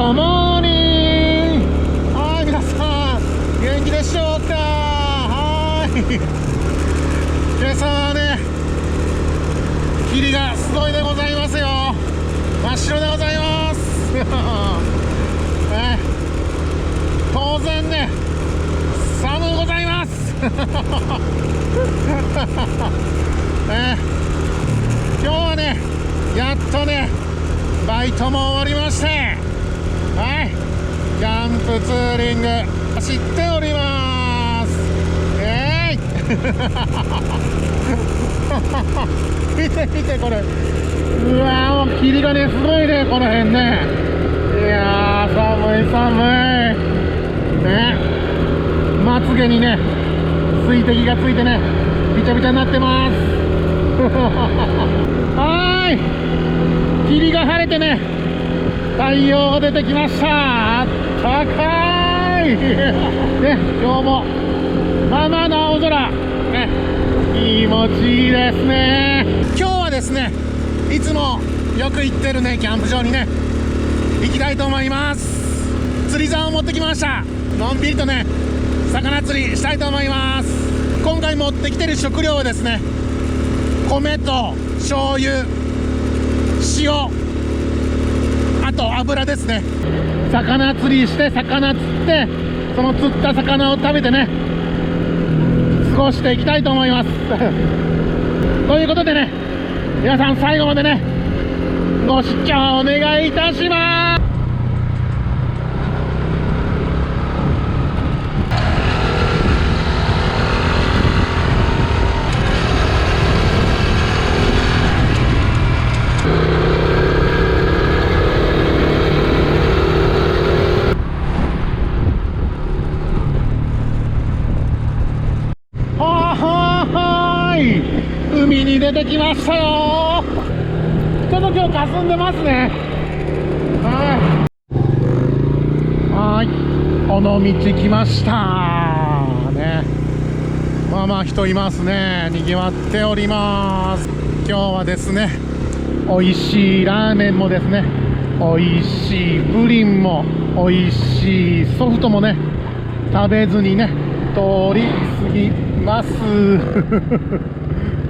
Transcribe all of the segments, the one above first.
ソモーニング。はい、皆さん元気でしょうか。はい、今朝はね、霧がすごいでございますよ。真っ白でございますね、当然ね、寒うございますね、今日はね、やっとね、バイトも終わりまして、はい、キャンプツーリング走っております。見て見てこれ、うわー、もう霧がね、すごいね、この辺ね。いやー、寒い寒いね。まつげにね、水滴がついてね、びちゃびちゃになってますはーい、霧が晴れてね、太陽が出てきました。あったかいね、今日もまあまあの青空ね、気持ちいいですね。今日はですね、いつもよく行ってるね、キャンプ場にね、行きたいと思います。釣り竿を持ってきました。のんびりとね、魚釣りしたいと思います。今回持ってきてる食料はですね、米と醤油、塩、あと油ですね。魚釣りして魚釣って、その釣った魚を食べてね、過ごしていきたいと思いますということでね、皆さん最後までね、ご視聴お願いいたします。海に出てきましたよ。ちょっと今日霞んでますね。はい、尾道来ましたね。まあまあ人いますね。にぎわっております。今日はですね、美味しいラーメンもですね、美味しいプリンも美味しいソフトもね、食べずにね、通り過ぎます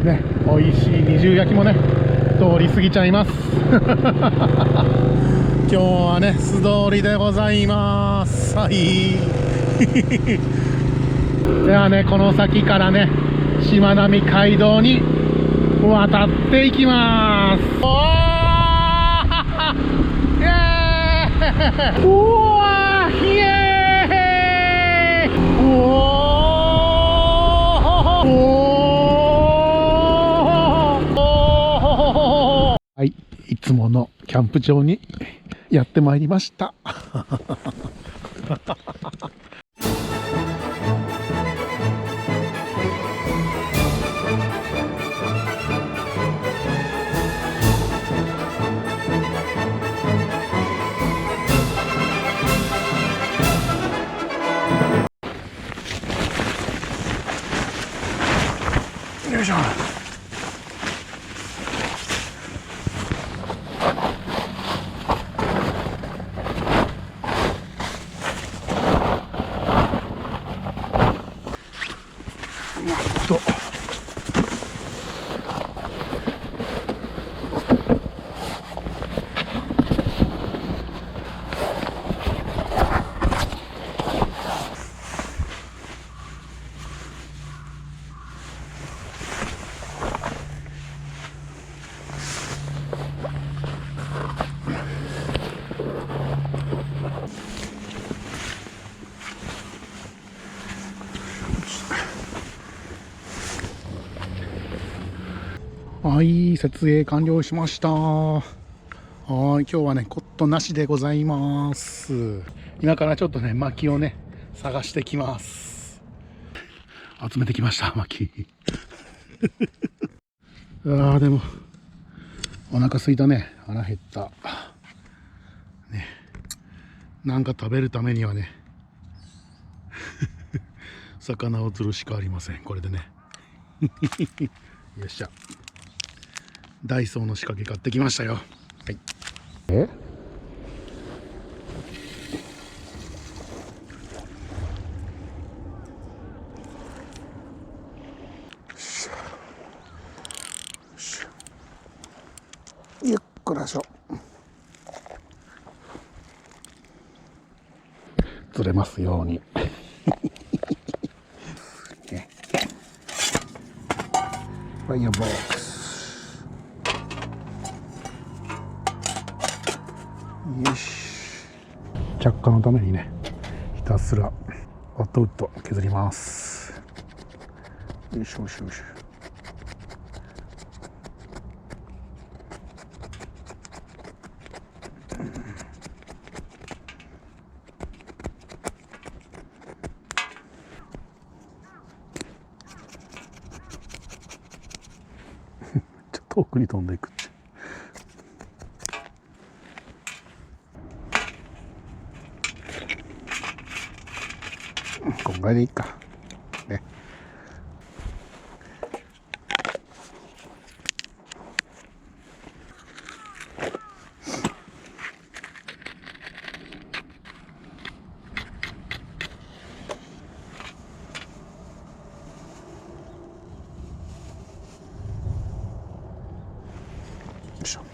ね、美味しい二重焼きもね、通り過ぎちゃいます今日はね、素通りでございます。はいではね、この先からね、しまなみ海道に渡っていきます。おーイエーイうわーイエーイおーはい、いつものキャンプ場にやってまいりましたよいしょ。はい、設営完了しました。はい、今日はね、コットなしでございます。今からちょっとね、薪をね、探してきます。集めてきました、薪でもお腹すいたね。腹減ったね。なんか食べるためにはね魚を釣るしかありません。これでねよっしゃ、ダイソーの仕掛け買ってきましたよ。はい、しょう。ずれますように。ね、ファイアボックス。よし。着火のためにね、ひたすらワットウッド削ります。よいしょよしょよしょ。遠くに飛んでいくって。こんぐらいでいいかね。よいしょ。よ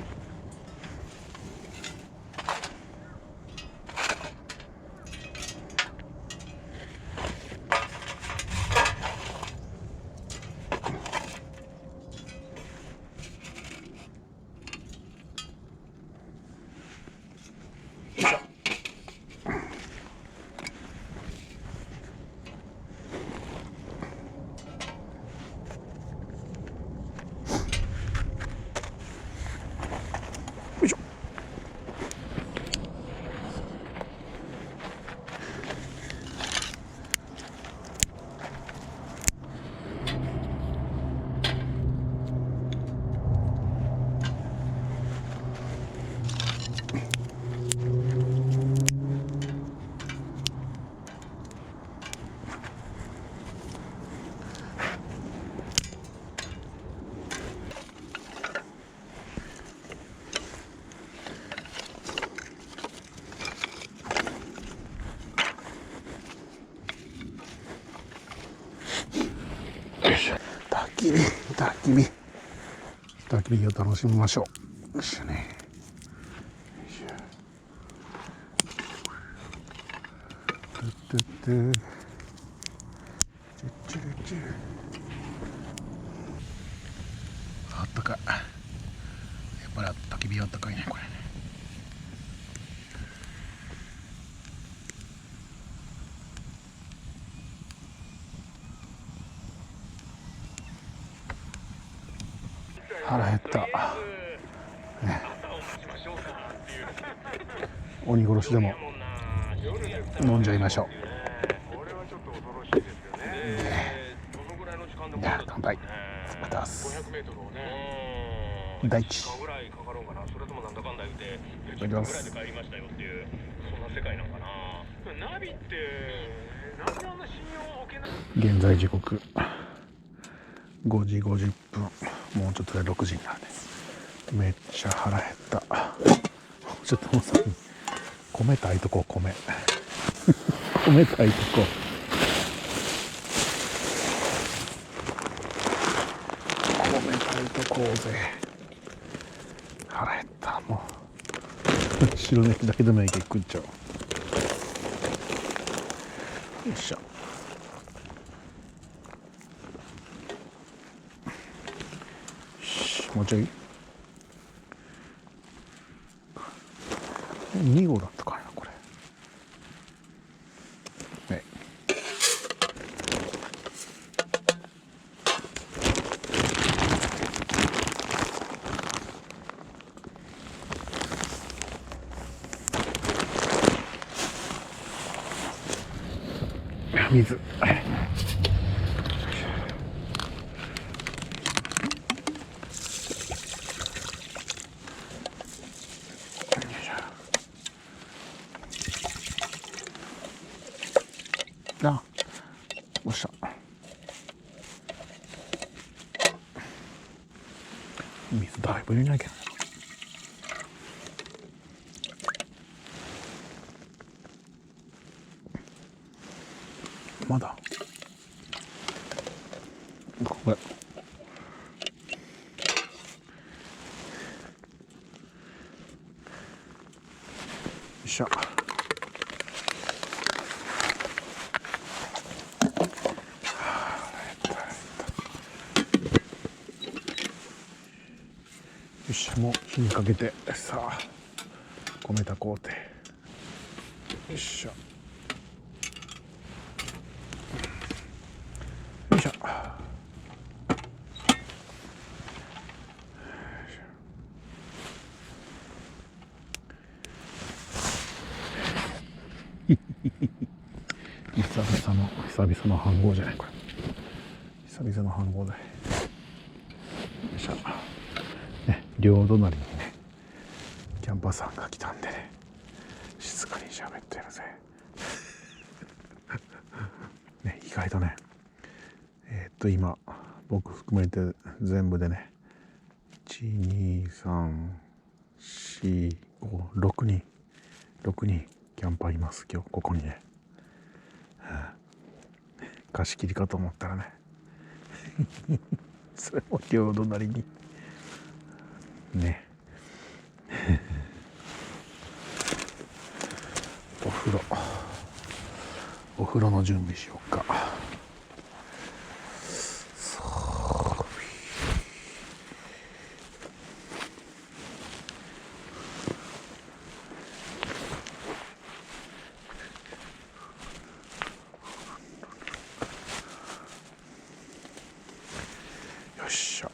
いしょ。焚き火を楽しみましょう。よいしょね。あったかい。やっぱり焚き火あったかいねこれね。腹減った、ね、鬼殺しでも飲んじゃいましょう。じゃあ乾杯。また第一いただきます。現在時刻5時50分、もうちょっとで6時になるね。めっちゃ腹減った。ちょっともうさ、米炊いとこう。米米炊いとこう。米炊いとこうぜ。腹減った。もう白ネギだけでもいいけど食っちゃおう。よいしょ。もうちょい2号だったかなこれ、ね、水あ、よっしゃ。水だいぶ入れなきゃ。まだこれいしょ。よし、もう火にかけて、さあ米炊こうて。よいしょ。よいしょ。久々の飯盒じゃない、これ。久々の飯盒だよ。よいしょ。ね、両隣にね、キャンパーさんが来たんでね、静かに喋ってるぜ。ね、意外とね、今、僕含めて全部でね、1、2、3、4、5、6人キャンパーいます、今日、ここにね。貸し切りかと思ったらねそれも両隣にねお風呂の準備しようか。よっしゃ。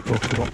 ろくろ。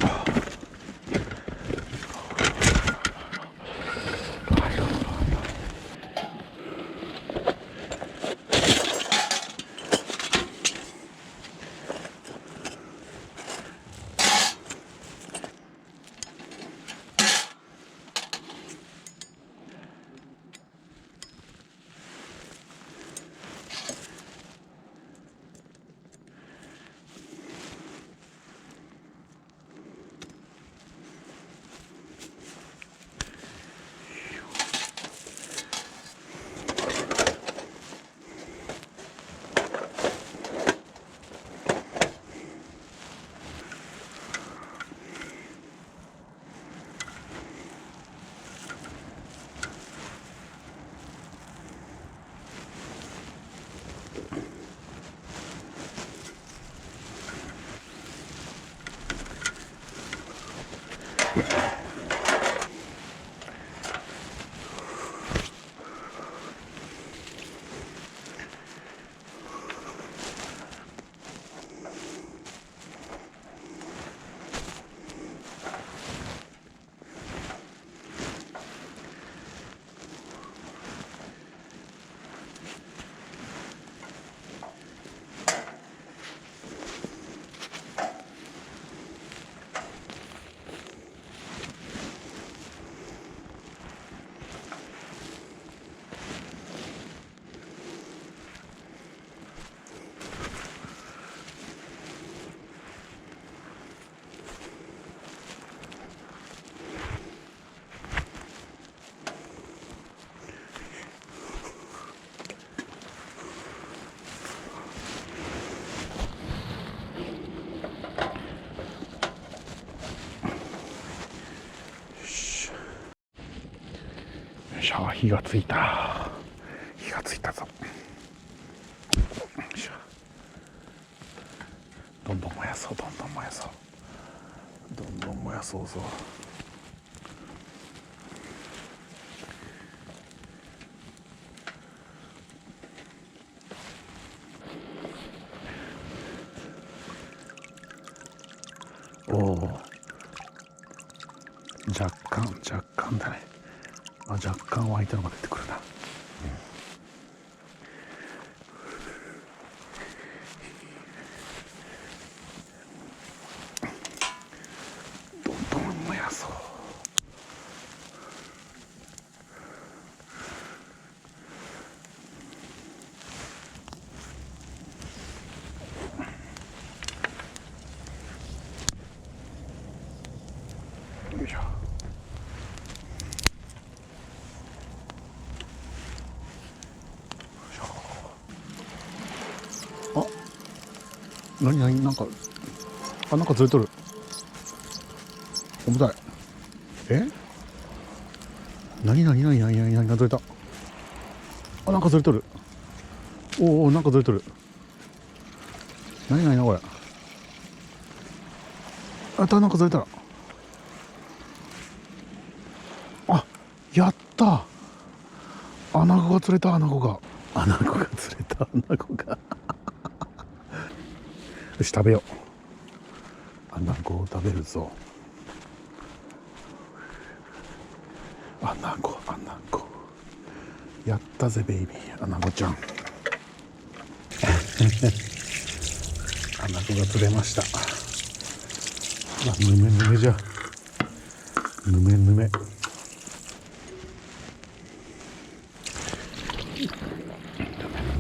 火がついた。火がついたぞ。よいしょ。どんどん燃やそう、どんどん燃やそう、どんどん燃やそうぞ。おお、若干だね。若干湧いたのが出てくるな。どんどん燃やそう。よいしょ。何なんかなんかずれとる。重たい。何ずれた。なんかずれとる。おお、なんかずれとる。何これ。なんかずれた。やった。穴子が釣れた。穴子がよし、食べよう。穴子を食べるぞ。穴子やったぜベイビー。穴子ちゃん穴子が釣れました。ぬめじゃ。ぬめ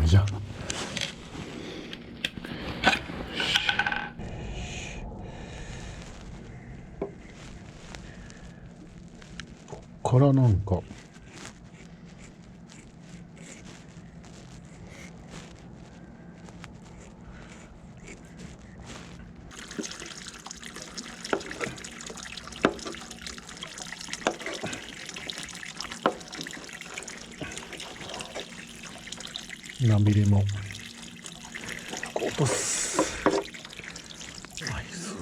じゃ。からなんか何ミリも落とす。ナイス。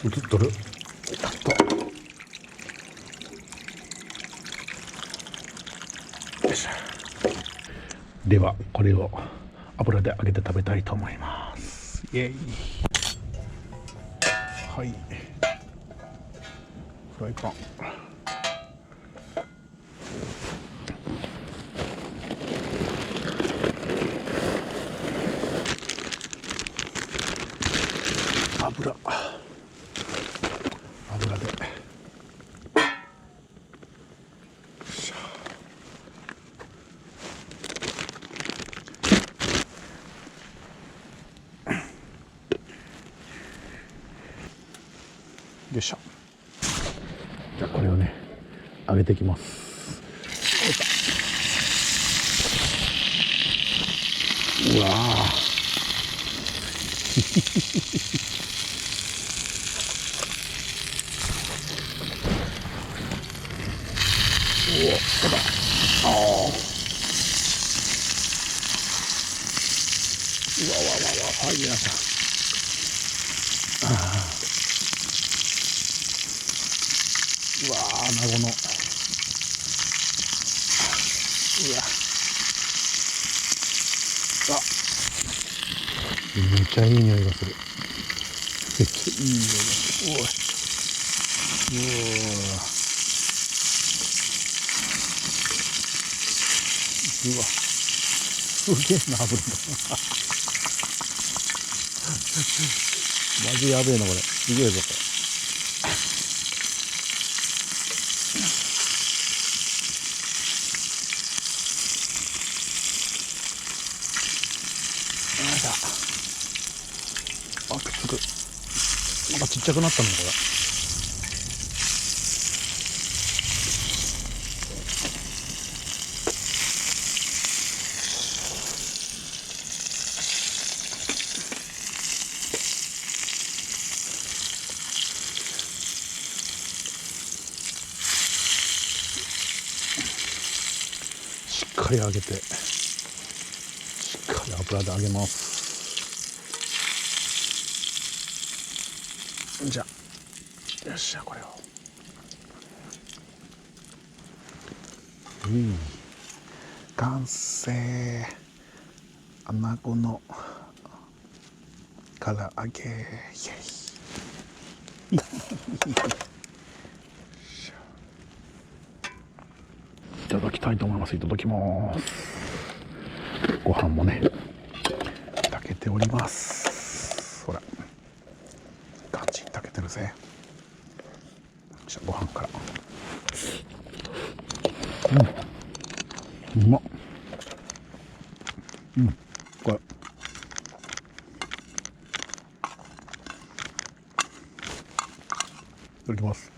映っとる。やった。ではこれを油で揚げて食べたいと思います。イエイ。はい、フライパン油でよいしょ。じゃあこれをね揚げていきます。うわおお、やばい。ああ、うわわわわ、はい、皆さん。うわー、アナゴの。うわ。あ、めっちゃいい匂いがする。めっちゃいい匂いがする。おい。うわ。すげえな、油だ。マジやべえな、これ。すげえぞ、これ。あ、くっつく。なんかちっちゃくなったのこれ。しっかり揚げて、しっかり油で揚げます。じゃあよっしゃ、これを完成。アナゴの唐揚げ、イエイ。いただきたいと思います。いただきます。ご飯もね炊けております。ほら、ガチに炊けてるぜ。じゃあご飯から。うまっ。これいただきます。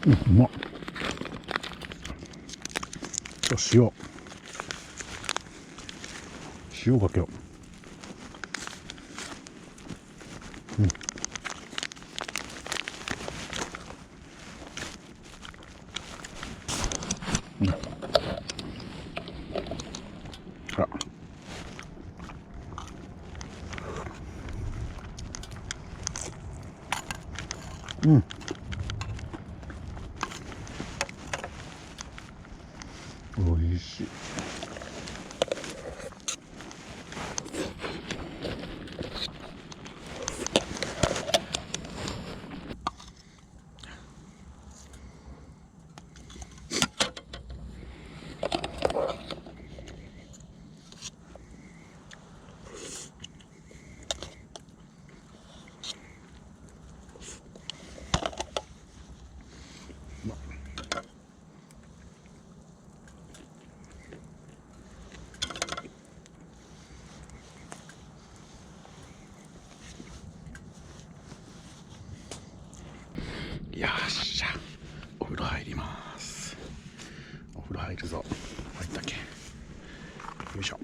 うまっ。じゃあ塩かけよう。ほら、おいしい。よっしゃ、お風呂入ります。お風呂入るぞ。入ったっけ。よいしょ。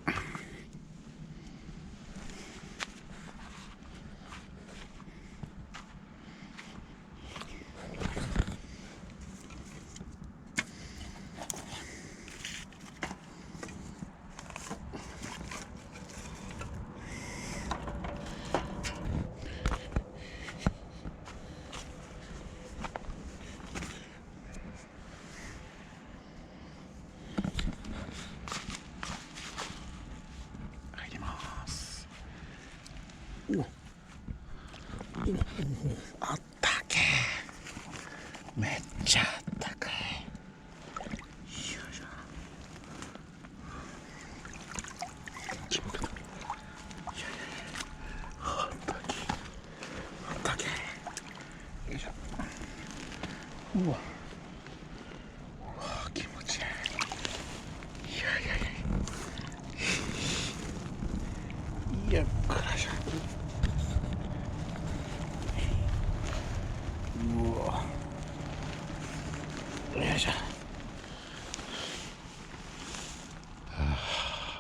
よいしょ。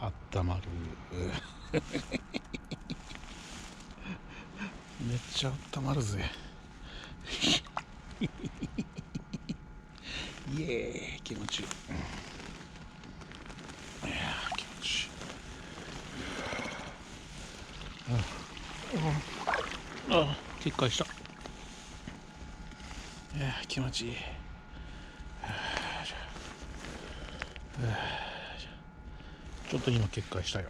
あったまる。めっちゃあったまるぜ。イエーイ、気持ちいい。いやー、気持ちいい。あ、決壊した。いやー、気持ちいい。ちょっと今決壊したよ。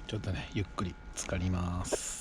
ちょっとね、ゆっくり浸かります。